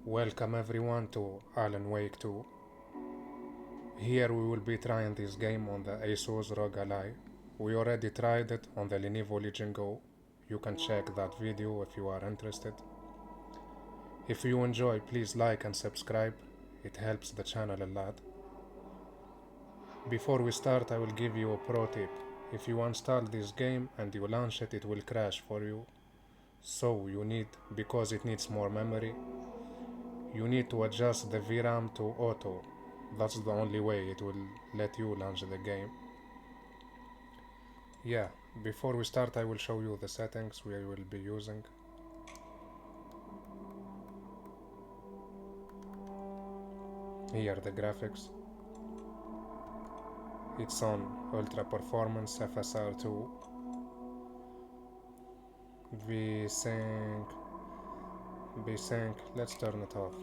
Welcome everyone to Alan Wake 2. Here we will be trying this game on the Asus Rog Ally. We already tried it on the Lenovo Legion Go. You can check that video if you are interested. If you enjoy, please like and subscribe. It helps the channel a lot. Before we start, I will give you a pro tip. If you install this game and you launch it, it will crash for you. So because it needs more memory, you need to adjust the VRAM to auto. That's the only way it will let you launch the game. Yeah, before we start I will show you the settings we will be using. Here the graphics. It's on Ultra Performance FSR 2. V-Sync, let's turn it off.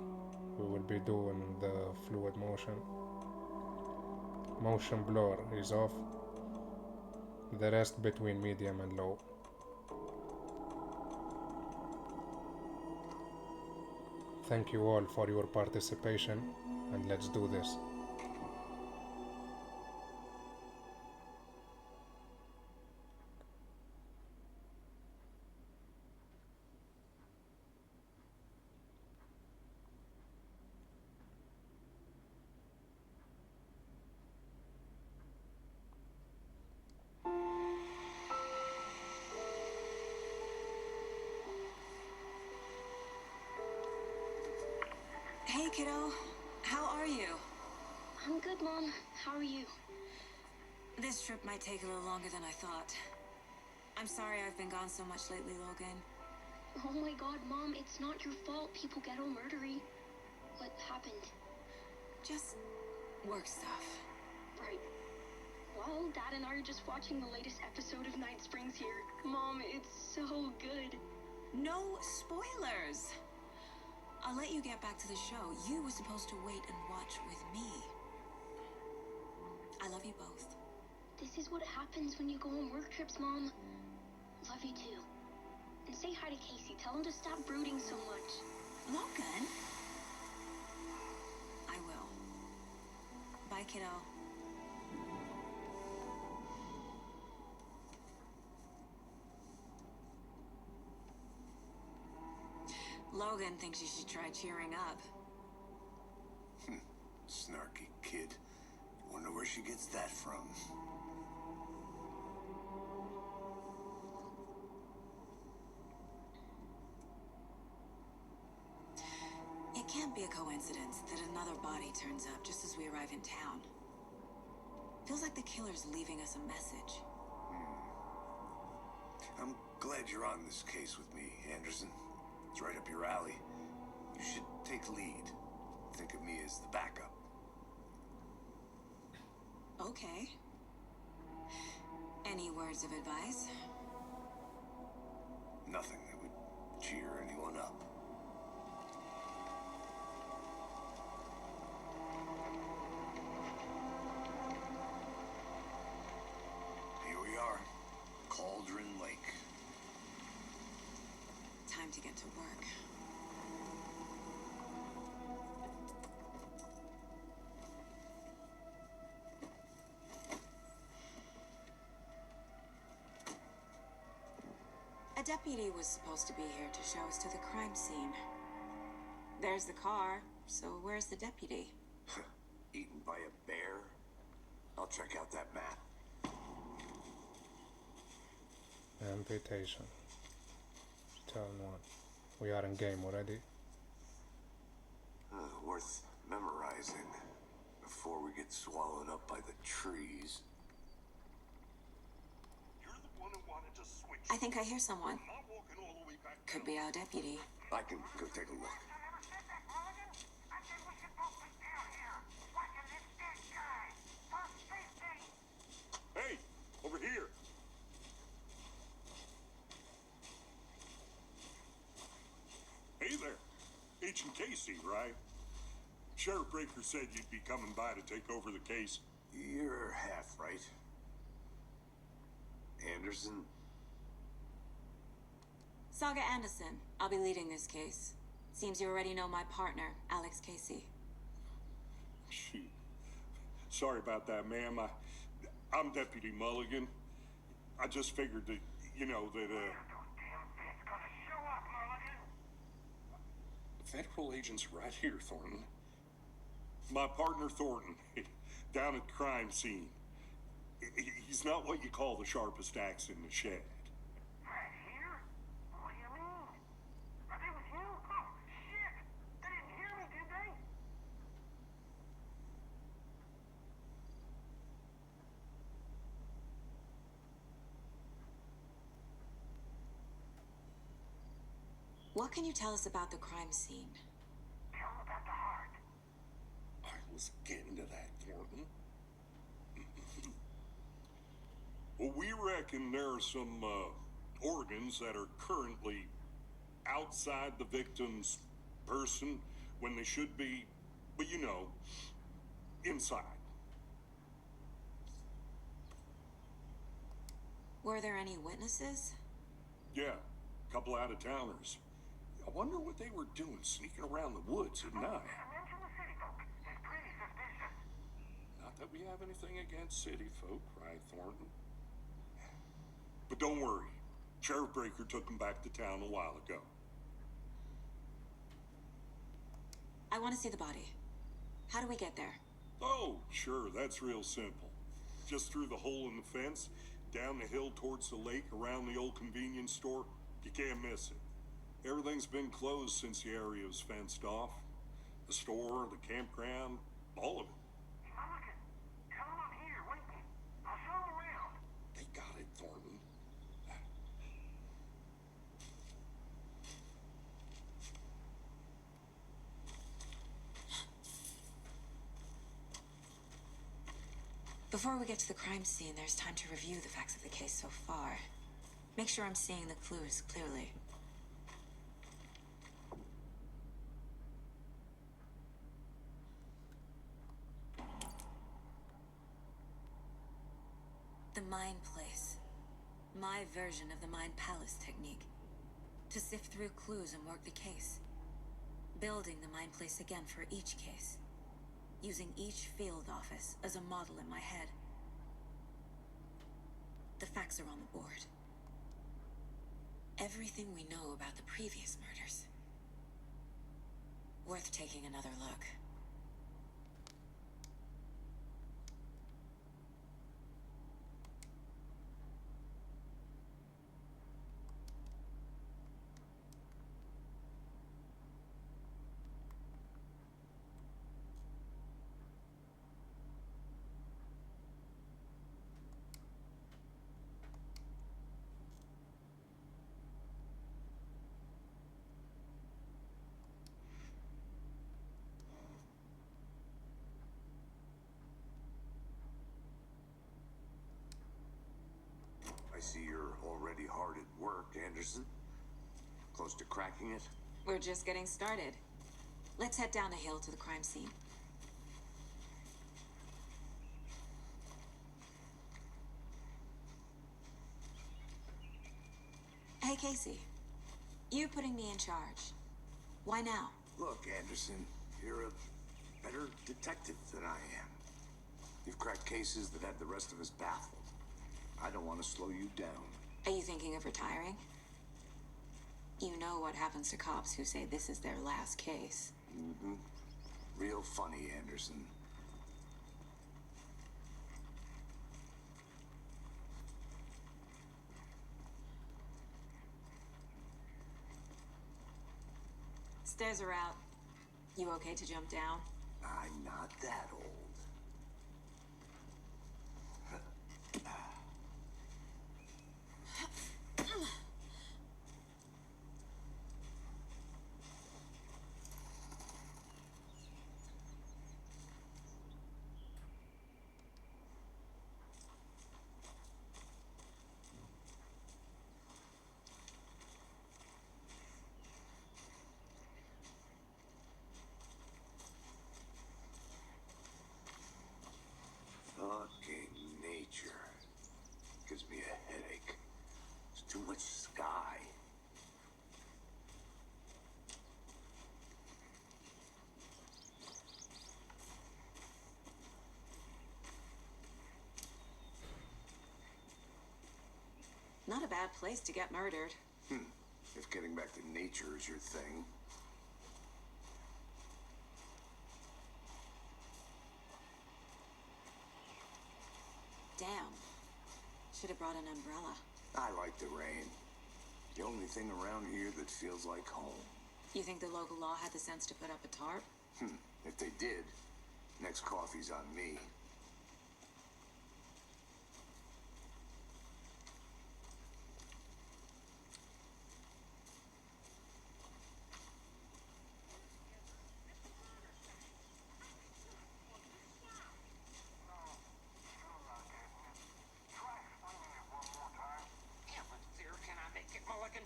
We will be doing the fluid motion. Motion blur is off. The rest between medium and low. Thank you all for your participation, and let's do this. Hey, kiddo. How are you? I'm good, Mom. How are you? This trip might take a little longer than I thought. I'm sorry I've been gone so much lately, Logan. Oh my god, Mom, it's not your fault people get all murdery. What happened? Just work stuff. Right. Well, Dad and I are just watching the latest episode of Night Springs here. Mom, it's so good. No spoilers! I'll let you get back to the show. You were supposed to wait and watch with me. I love you both. This is what happens when you go on work trips, Mom. Love you too. And say hi to Casey. Tell him to stop brooding so much. Logan? I will. Bye, kiddo. Logan thinks you should try cheering up. Snarky kid. Wonder where she gets that from. It can't be a coincidence that another body turns up just as we arrive in town. Feels like the killer's leaving us a message. I'm glad you're on this case with me, Anderson. It's right up your alley. You should take lead. Think of me as the backup. Okay. Any words of advice? Nothing that would cheer anyone up. Here we are. Cauldron Lake. Time to get to work. A deputy was supposed to be here to show us to the crime scene. There's the car, so where's the deputy? Eaten by a bear? I'll check out that map. Invitation. Turn 1. We are in game already. Worth memorizing before we get swallowed up by the trees. You're the one who wanted to switch. I think I hear someone. I'm not walking all the way back. Could be our deputy. I can go take a look. Hey, over here. Hey there. Agent Casey, right? Sheriff Breaker said you'd be coming by to take over the case. You're half right. Anderson? Saga Anderson. I'll be leading this case. Seems you already know my partner, Alex Casey. Shoot. Sorry about that, ma'am. I'm Deputy Mulligan. I just figured that, you know, that, Federal agents right here, Thornton. My partner, Thornton, down at the crime scene. He's not what you call the sharpest axe in the shed. Right here? What do you mean? Are they with you? Oh, shit! They didn't hear me, did they? What can you tell us about the crime scene? Tell them about the heart. I was getting to that, Thornton. Well, we reckon there are some organs that are currently outside the victim's person when they should be, but you know, inside. Were there any witnesses? Yeah, a couple out-of-towners. I wonder what they were doing sneaking around the woods at night. Mention the city folk. It's pretty suspicious. Not that we have anything against city folk, right, Thornton? But don't worry. Sheriff Breaker took them back to town a while ago. I want to see the body. How do we get there? Oh, sure, that's real simple. Just through the hole in the fence, down the hill towards the lake, around the old convenience store. You can't miss it. Everything's been closed since the area was fenced off. The store, the campground, all of it. Mulligan, tell them I'm here, waiting. I'll show them around. They got it, Thornton. Before we get to the crime scene, there's time to review the facts of the case so far. Make sure I'm seeing the clues clearly. The Mind Place. My version of the Mind Palace technique. To sift through clues and work the case. Building the Mind Place again for each case. Using each field office as a model in my head. The facts are on the board. Everything we know about the previous murders. Worth taking another look. I see you're already hard at work, Anderson. Close to cracking it? We're just getting started. Let's head down the hill to the crime scene. Hey, Casey. You putting me in charge. Why now? Look, Anderson, you're a better detective than I am. You've cracked cases that had the rest of us baffled. I don't want to slow you down. Are you thinking of retiring? You know what happens to cops who say this is their last case. Mm-hmm. Real funny, Anderson. Stairs are out. You okay to jump down? I'm not that old. Not a bad place to get murdered. If getting back to nature is your thing. Damn. Should have brought an umbrella. I like the rain. The only thing around here that feels like home. You think the local law had the sense to put up a tarp? If they did, next coffee's on me. Try explaining it one more time. Heavens, dear, can I make it, Mulligan?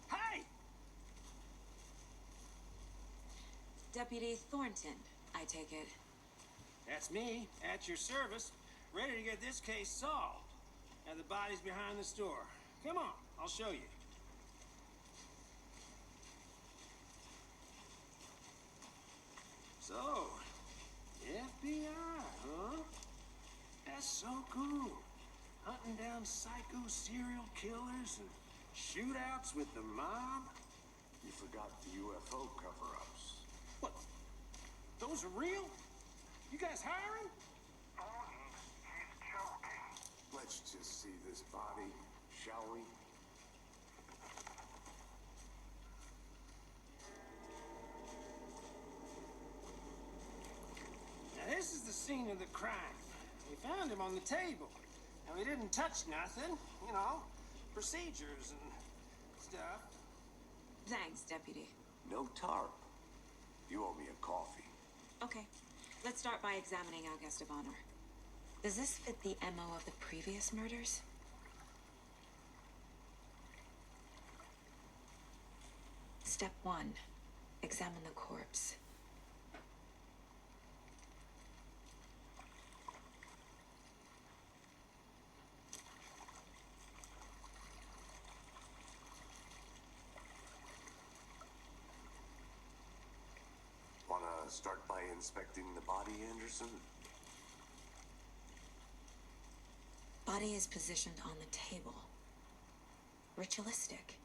Hey! Deputy Thornton, I take it. That's me, at your service, ready to get this case solved. Now the body's behind the store. Come on, I'll show you. So, FBI, huh? That's so cool. Hunting down psycho serial killers and shootouts with the mob. You forgot the UFO cover-ups. What? Those are real? You guys hiring? Thornton, he's joking. Let's just see this body, shall we? Now this is the scene of the crime. We found him on the table. And we didn't touch nothing, you know, procedures and stuff. Thanks, Deputy. No tarp. You owe me a coffee. Okay, let's start by examining our guest of honor. Does this fit the MO of the previous murders? Step 1. Examine the corpse. Wanna start by inspecting the body, Anderson? Body is positioned on the table. Ritualistic.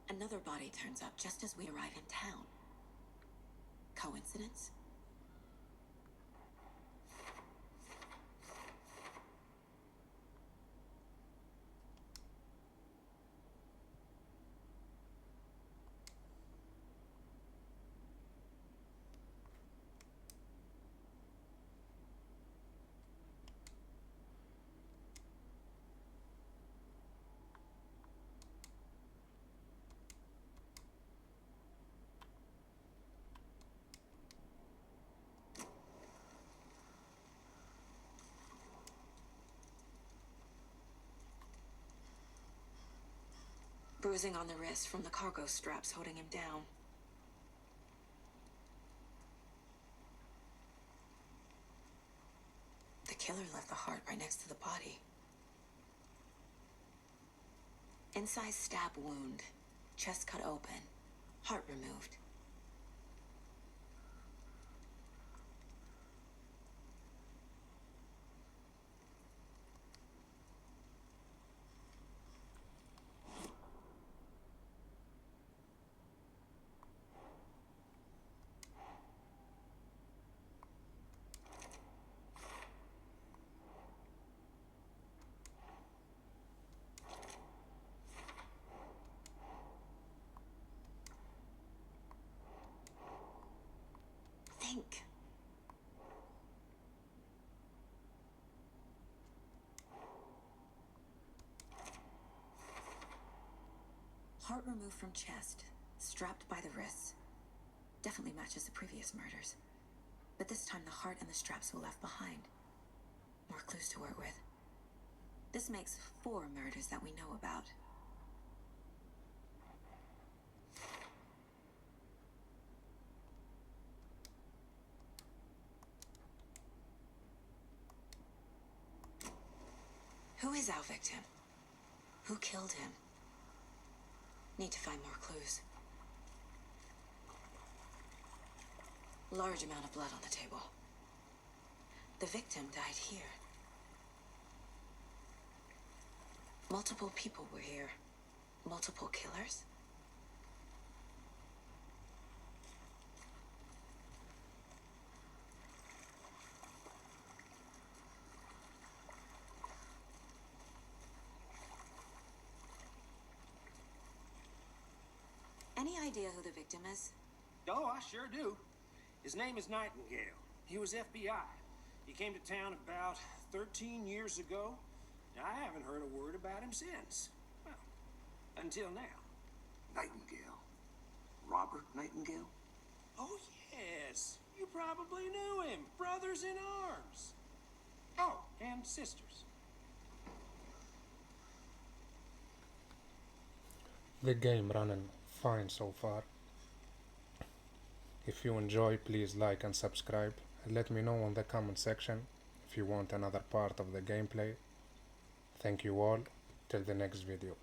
Another body turns up just as we arrive in town. Coincidence? Bruising on the wrist from the cargo straps holding him down. The killer left the heart right next to the body. Inside stab wound, chest cut open, heart removed. Heart removed from chest, strapped by the wrists. Definitely matches the previous murders. But this time the heart and the straps were left behind. More clues to work with. This makes 4 murders that we know about. Who is our victim? Who killed him? Need to find more clues. Large amount of blood on the table. The victim died here. Multiple people were here. Multiple killers? Any idea who the victim is? Oh, I sure do. His name is Nightingale. He was FBI. He came to town about 13 years ago. I haven't heard a word about him since. Well, until now. Nightingale? Robert Nightingale? Oh, yes. You probably knew him. Brothers in arms. Oh, and sisters. The game running fine so far. If you enjoy, please like and subscribe, and let me know in the comment section if you want another part of the gameplay. Thank you all, till the next video.